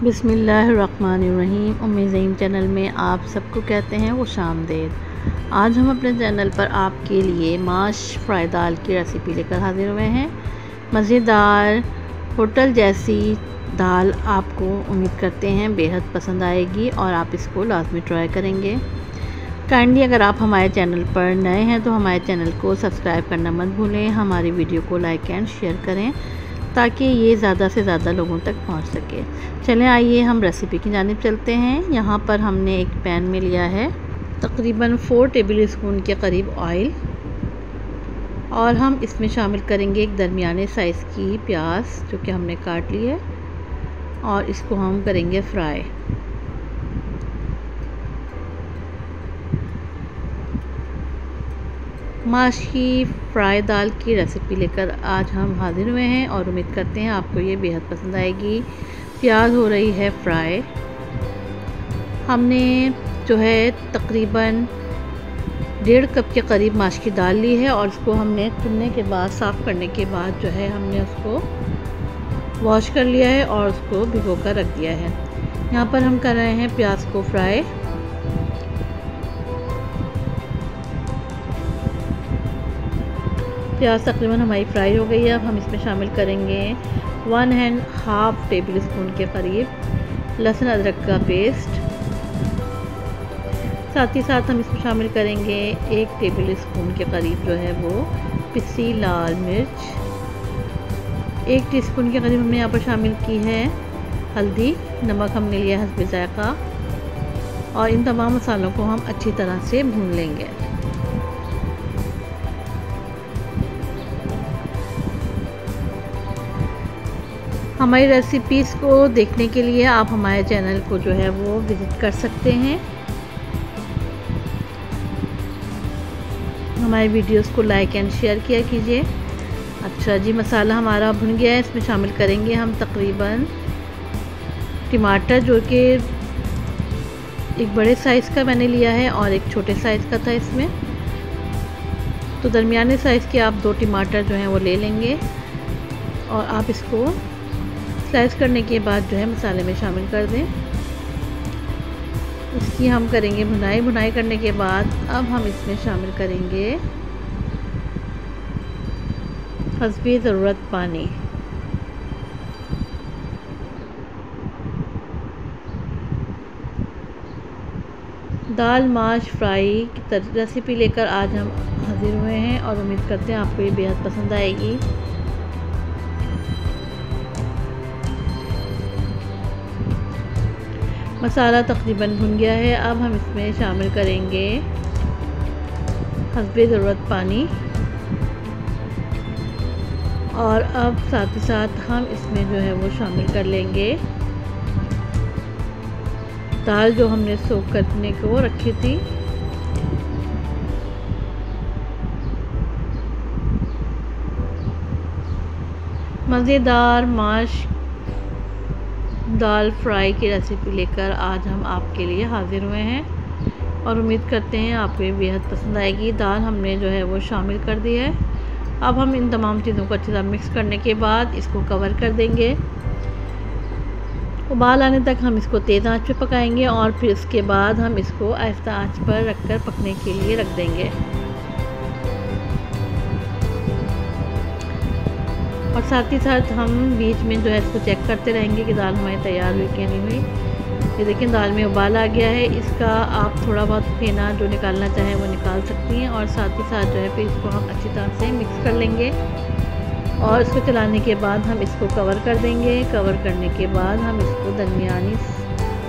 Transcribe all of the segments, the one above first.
बिस्मिल्लाहिर्रहमानिर्रहीम। उम्मे ज़हीम चैनल में आप सबको कहते हैं खुशामदीद। आज हम अपने चैनल पर आपके लिए माश फ्राई दाल की रेसिपी लेकर हाजिर हुए हैं। मज़ेदार होटल जैसी दाल आपको उम्मीद करते हैं बेहद पसंद आएगी और आप इसको लाजमी ट्राई करेंगे। काइंडली अगर आप हमारे चैनल पर नए हैं तो हमारे चैनल को सब्सक्राइब करना मत भूलें। हमारी वीडियो को लाइक एंड शेयर करें ताकि ये ज़्यादा से ज़्यादा लोगों तक पहुंच सके। चलें आइए हम रेसिपी की जानिब चलते हैं। यहाँ पर हमने एक पैन में लिया है तकरीबन 4 टेबल स्पून के करीब ऑयल और हम इसमें शामिल करेंगे एक दरमियाने साइज़ की प्याज जो कि हमने काट ली है और इसको हम करेंगे फ्राई। माश की फ्राई दाल की रेसिपी लेकर आज हम हाजिर हुए हैं और उम्मीद करते हैं आपको ये बेहद पसंद आएगी। प्याज हो रही है फ्राई। हमने जो है तकरीबन 1.5 कप के करीब माश की दाल ली है और इसको हमने चुनने के बाद साफ़ करने के बाद जो है हमने उसको वॉश कर लिया है और उसको भिगो कर रख दिया है। यहाँ पर हम कर रहे हैं प्याज को फ्राई। प्याज तकरीबन हमारी फ्राई हो गई है। अब हम इसमें शामिल करेंगे 1.5 टेबल स्पून के करीब लहसुन अदरक का पेस्ट। साथ ही साथ हम इसमें शामिल करेंगे 1 टेबल स्पून के करीब जो है वो पिसी लाल मिर्च। 1 टीस्पून के करीब हमने यहाँ पर शामिल की है हल्दी। नमक हमने लिया हस्बे ज़ायक़ा और इन तमाम मसालों को हम अच्छी तरह से भून लेंगे। हमारी रेसिपीज़ को देखने के लिए आप हमारे चैनल को जो है वो विज़िट कर सकते हैं। हमारे वीडियोस को लाइक एंड शेयर किया कीजिए। अच्छा जी, मसाला हमारा भुन गया है। इसमें शामिल करेंगे हम तकरीबन टमाटर जो कि एक बड़े साइज़ का मैंने लिया है और एक छोटे साइज़ का था इसमें, तो दरमियाने साइज़ के आप 2 टमाटर जो हैं वो ले लेंगे और आप इसको स्लाइस करने के बाद जो है मसाले में शामिल कर दें। इसकी हम करेंगे भुनाई करने के बाद अब हम इसमें शामिल करेंगे हस्बे ज़रूरत पानी। दाल माश फ्राई की रेसिपी लेकर आज हम हाजिर हुए हैं और उम्मीद करते हैं आपको ये बेहद पसंद आएगी। मसाला तकरीबन भुन गया है। अब हम इसमें शामिल करेंगे हस्बे ज़रूरत पानी और अब साथ ही साथ हम इसमें जो है वो शामिल कर लेंगे दाल जो हमने सोक करने को रखी थी। मज़ेदार माश दाल फ्राई की रेसिपी लेकर आज हम आपके लिए हाजिर हुए हैं और उम्मीद करते हैं आपको ये बेहद पसंद आएगी। दाल हमने जो है वो शामिल कर दी है। अब हम इन तमाम चीज़ों को अच्छी तरह मिक्स करने के बाद इसको कवर कर देंगे। उबाल आने तक हम इसको तेज़ आंच पे पकाएंगे और फिर इसके बाद हम इसको आहिस्ता आंच पर रखकर पकने के लिए रख देंगे और साथ ही साथ हम बीच में जो है इसको चेक करते रहेंगे कि दाल हमारी तैयार हुई कि नहीं हुई। ये देखिए दाल में उबाल आ गया है। इसका आप थोड़ा बहुत फेना जो निकालना चाहें वो निकाल सकती हैं और साथ ही साथ जो है फिर इसको हम अच्छी तरह से मिक्स कर लेंगे और इसको चलाने के बाद हम इसको कवर कर देंगे। कवर करने के बाद हम इसको दरमियानी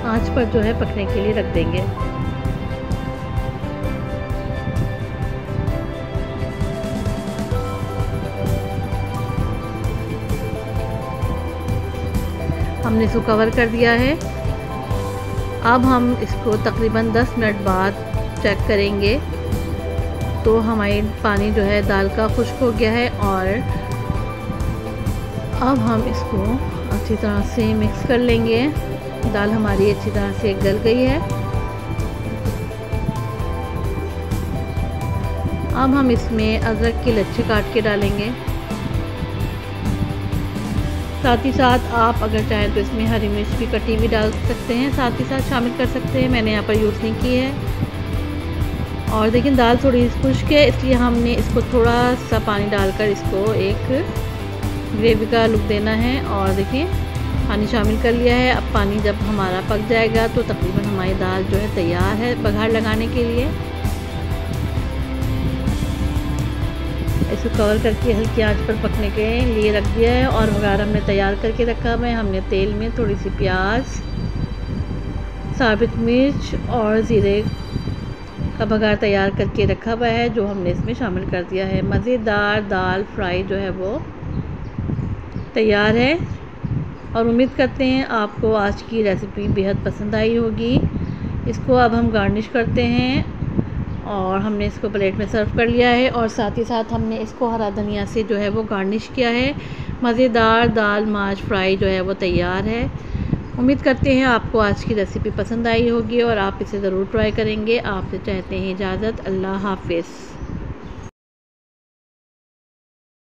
आंच पर जो है पकने के लिए रख देंगे। हमने इसको कवर कर दिया है। अब हम इसको तकरीबन 10 मिनट बाद चेक करेंगे तो हमारी पानी जो है दाल का खुश्क हो गया है और अब हम इसको अच्छी तरह से मिक्स कर लेंगे। दाल हमारी अच्छी तरह से गल गई है। अब हम इसमें अदरक के लच्छे काट के डालेंगे साथ ही साथ आप अगर चाहें तो इसमें हरी मिर्च भी कटी हुई डाल सकते हैं, साथ ही साथ शामिल कर सकते हैं। मैंने यहाँ पर यूज़ नहीं की है। और देखिए दाल थोड़ी खुश्क है, इसलिए हमने इसको थोड़ा सा पानी डालकर इसको एक ग्रेवी का लुक देना है। और देखिए पानी शामिल कर लिया है। अब पानी जब हमारा पक जाएगा तो तकरीबन हमारी दाल जो है तैयार है बघार लगाने के लिए। इसको कवर करके हल्की आंच पर पकने के लिए रख दिया है। और बघार हमने तैयार करके रखा हुआ है। हमने तेल में थोड़ी सी प्याज, साबित मिर्च और ज़ीरे का बघार तैयार करके रखा हुआ है, जो हमने इसमें शामिल कर दिया है। मज़ेदार दाल फ्राई जो है वो तैयार है। और उम्मीद करते हैं आपको आज की रेसिपी बेहद पसंद आई होगी। इसको अब हम गार्निश करते हैं और हमने इसको प्लेट में सर्व कर लिया है। और साथ ही साथ हमने इसको हरा धनिया से जो है वो गार्निश किया है। मज़ेदार दाल माश फ्राई जो है वो तैयार है। उम्मीद करते हैं आपको आज की रेसिपी पसंद आई होगी और आप इसे ज़रूर ट्राई करेंगे। आपसे चाहते हैं इजाज़त। अल्लाह हाफ़िज़।